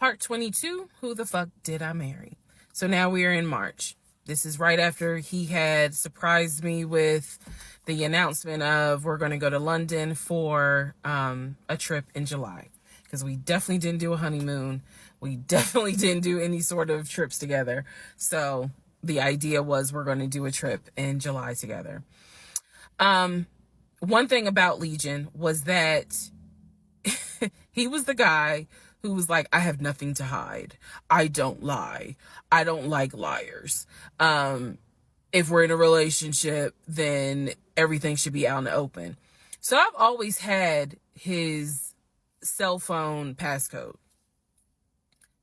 Part 22, who the fuck did I marry? So now we are in March. This is right after he had surprised me with the announcement of we're going to go to London for a trip in July. Because we definitely didn't do a honeymoon. We definitely didn't do any sort of trips together. So the idea was we're going to do a trip in July together. One thing about Legion was that he was the guy who was like, I have nothing to hide. I don't lie. I don't like liars. If we're in a relationship, then everything should be out in the open. So I've always had his cell phone passcode.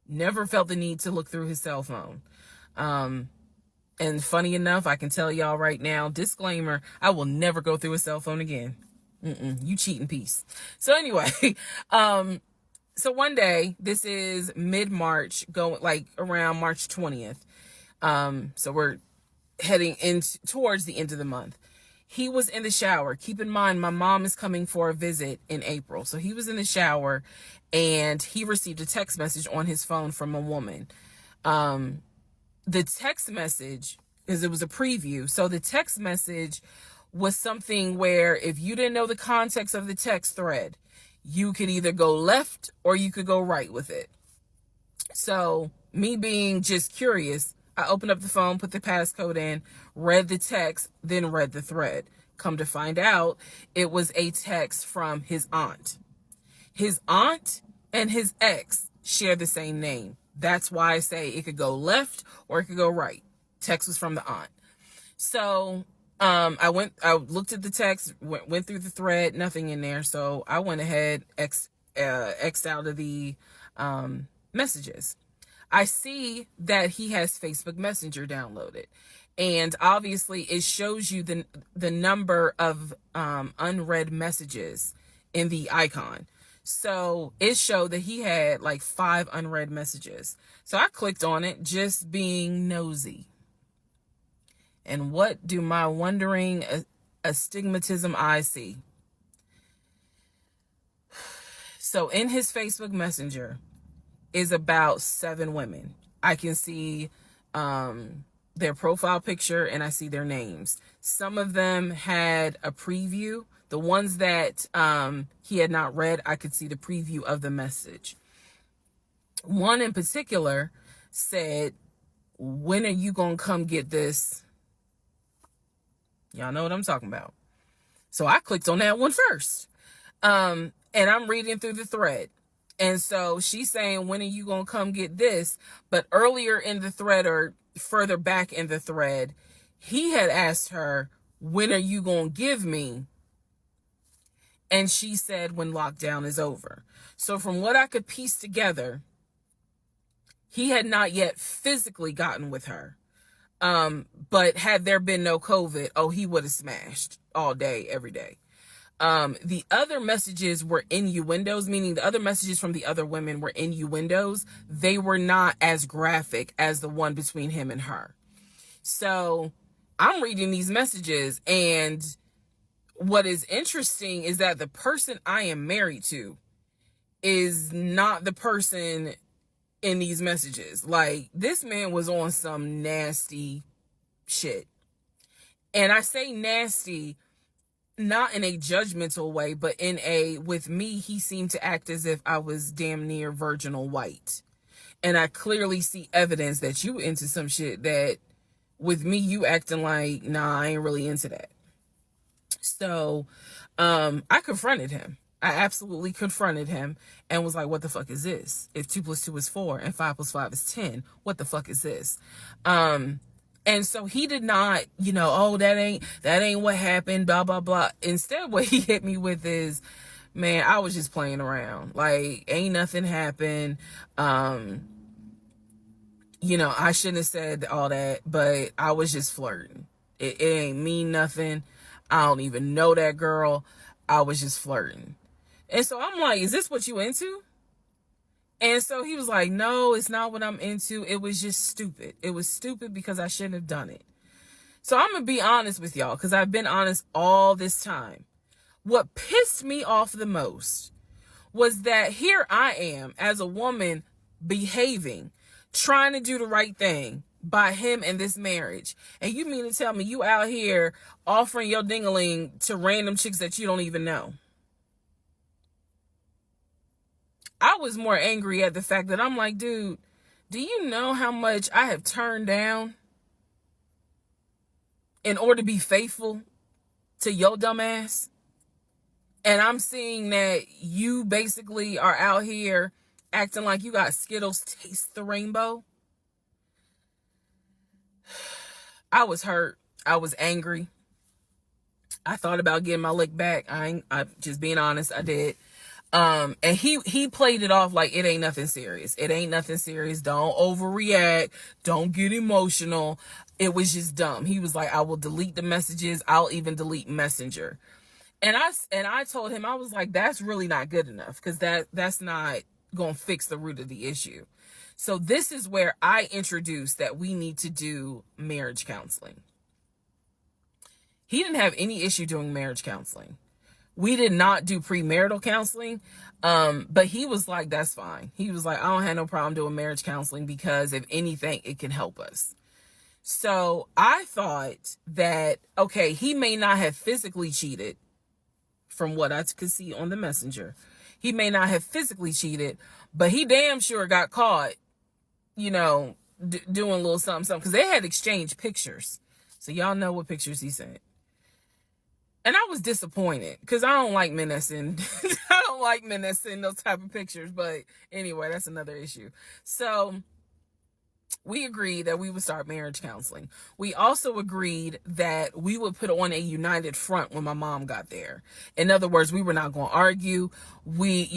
Never felt the need to look through his cell phone. And funny enough, I can tell y'all right now, disclaimer, I will never go through a cell phone again. You cheat in peace. So anyway, so one day, this is mid-March, going like around March 20th. So we're heading towards the end of the month. He was in the shower. Keep in mind, my mom is coming for a visit in April. So he was in the shower and he received a text message on his phone from a woman. The text message, because it was a preview. So the text message was something where if you didn't know the context of the text thread, you could either go left or you could go right with it. So me being just curious, I opened up the phone, put the passcode in, read the text, then read the thread. Come to find out, it was a text from his aunt. His aunt and his ex share the same name. That's why I say it could go left or it could go right. Text was from the aunt. So I looked at the text, went through the thread, nothing in there. So I went ahead, X'd out of the messages. I see that he has Facebook Messenger downloaded. And obviously it shows you the number of unread messages in the icon. So it showed that he had like 5 unread messages. So I clicked on it, just being nosy. And what do my wondering astigmatism eyes see? So in his Facebook Messenger is about 7 women. I can see their profile picture and I see their names. Some of them had a preview. The ones that he had not read, I could see the preview of the message. One in particular said, when are you going to come get this? Y'all know what I'm talking about. So I clicked on that one first. And I'm reading through the thread. And so she's saying, when are you going to come get this? But earlier in the thread, or further back in the thread, he had asked her, when are you going to give me? And she said, when lockdown is over. So from what I could piece together, he had not yet physically gotten with her. But had there been no COVID, he would have smashed all day, every day. The other messages were innuendos, meaning the other messages from the other women were innuendos. They were not as graphic as the one between him and her. So I'm reading these messages, and what is interesting is that the person I am married to is not the person in these messages. Like, this man was on some nasty shit. And I say nasty, not in a judgmental way, but with me, he seemed to act as if I was damn near virginal white. And I clearly see evidence that you into some shit that with me, you acting like, nah, I ain't really into that. So, I confronted him. I absolutely confronted him and was like, what the fuck is this? If 2 + 2 is 4 and 5 + 5 is 10, what the fuck is this? And so he did not, that ain't what happened, blah, blah, blah. Instead, what he hit me with is, man, I was just playing around. Like, ain't nothing happened. I shouldn't have said all that, but I was just flirting. It ain't mean nothing. I don't even know that girl. I was just flirting. And so I'm like, is this what you into? And so he was like, no, it's not what I'm into. It was just stupid. It was stupid because I shouldn't have done it. So I'm going to be honest with y'all, because I've been honest all this time. What pissed me off the most was that here I am as a woman behaving, trying to do the right thing by him and this marriage. And you mean to tell me you out here offering your ding-a-ling to random chicks that you don't even know? I was more angry at the fact that I'm like, dude, do you know how much I have turned down in order to be faithful to your dumb ass? And I'm seeing that you basically are out here acting like you got Skittles taste the rainbow. I was hurt. I was angry. I thought about getting my lick back. I'm just being honest. I did. And he played it off like it ain't nothing serious. It ain't nothing serious. Don't overreact. Don't get emotional. It was just dumb. He was like, I will delete the messages. I'll even delete Messenger. And I told him, I was like, that's really not good enough, because that's not going to fix the root of the issue. So this is where I introduced that we need to do marriage counseling. He didn't have any issue doing marriage counseling. We did not do premarital counseling. But he was like, that's fine. He was like, I don't have no problem doing marriage counseling because if anything, it can help us. So I thought that, okay, he may not have physically cheated from what I could see on the messenger. He may not have physically cheated, but he damn sure got caught, doing a little something, because they had exchanged pictures. So y'all know what pictures he sent. And I was disappointed because I don't like men that send those type of pictures. But anyway, that's another issue. So we agreed that we would start marriage counseling. We also agreed that we would put on a united front when my mom got there. In other words, we were not going to argue. We,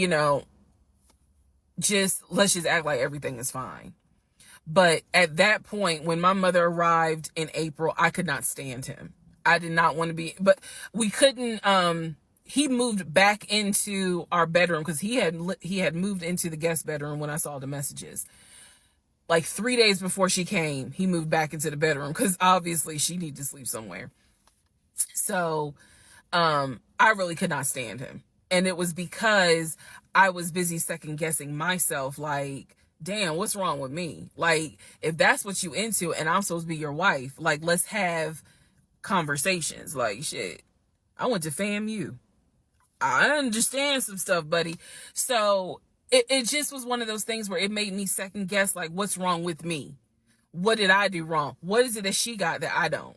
let's just act like everything is fine. But at that point, when my mother arrived in April, I could not stand him. I did not want to be, but we couldn't, he moved back into our bedroom because he had moved into the guest bedroom when I saw the messages. Like 3 days before she came, he moved back into the bedroom because obviously she needed to sleep somewhere. So, I really could not stand him. And it was because I was busy second guessing myself, like, damn, what's wrong with me? Like, if that's what you into and I'm supposed to be your wife, like, let's have conversations. Like, shit, I went to FAMU. I understand some stuff, buddy. So it just was one of those things where it made me second guess, like, what's wrong with me? What did I do wrong? What is it that she got that I don't?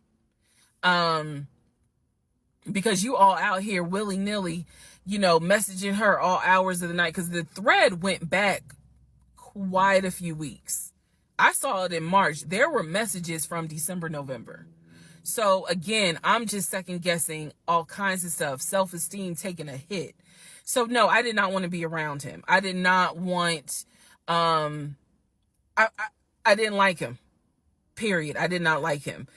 Because you all out here willy-nilly, messaging her all hours of the night, because the thread went back quite a few weeks. I saw it in March. There were messages from December, November. So again, I'm just second guessing all kinds of stuff, self-esteem taking a hit. So no, I did not want to be around him. I did not want, I didn't like him, period. I did not like him.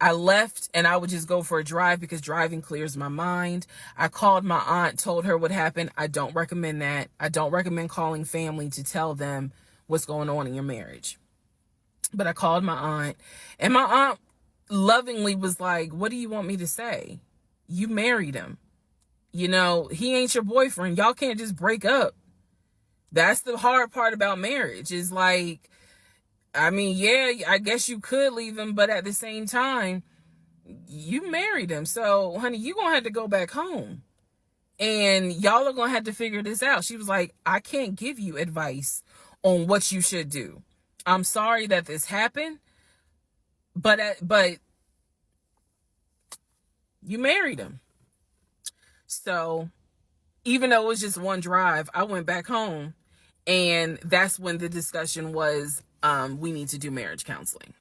I left and I would just go for a drive because driving clears my mind. I called my aunt, told her what happened. I don't recommend that. I don't recommend calling family to tell them what's going on in your marriage. But I called my aunt, and my aunt lovingly was like, what do you want me to say? You married him. He ain't your boyfriend. Y'all can't just break up. That's the hard part about marriage, is like, I mean, yeah, I guess you could leave him, but at the same time, you married him. So, honey, you're going to have to go back home. And y'all are going to have to figure this out. She was like, I can't give you advice on what you should do. I'm sorry that this happened. But you married him. So even though it was just one drive, I went back home, and that's when the discussion was, we need to do marriage counseling.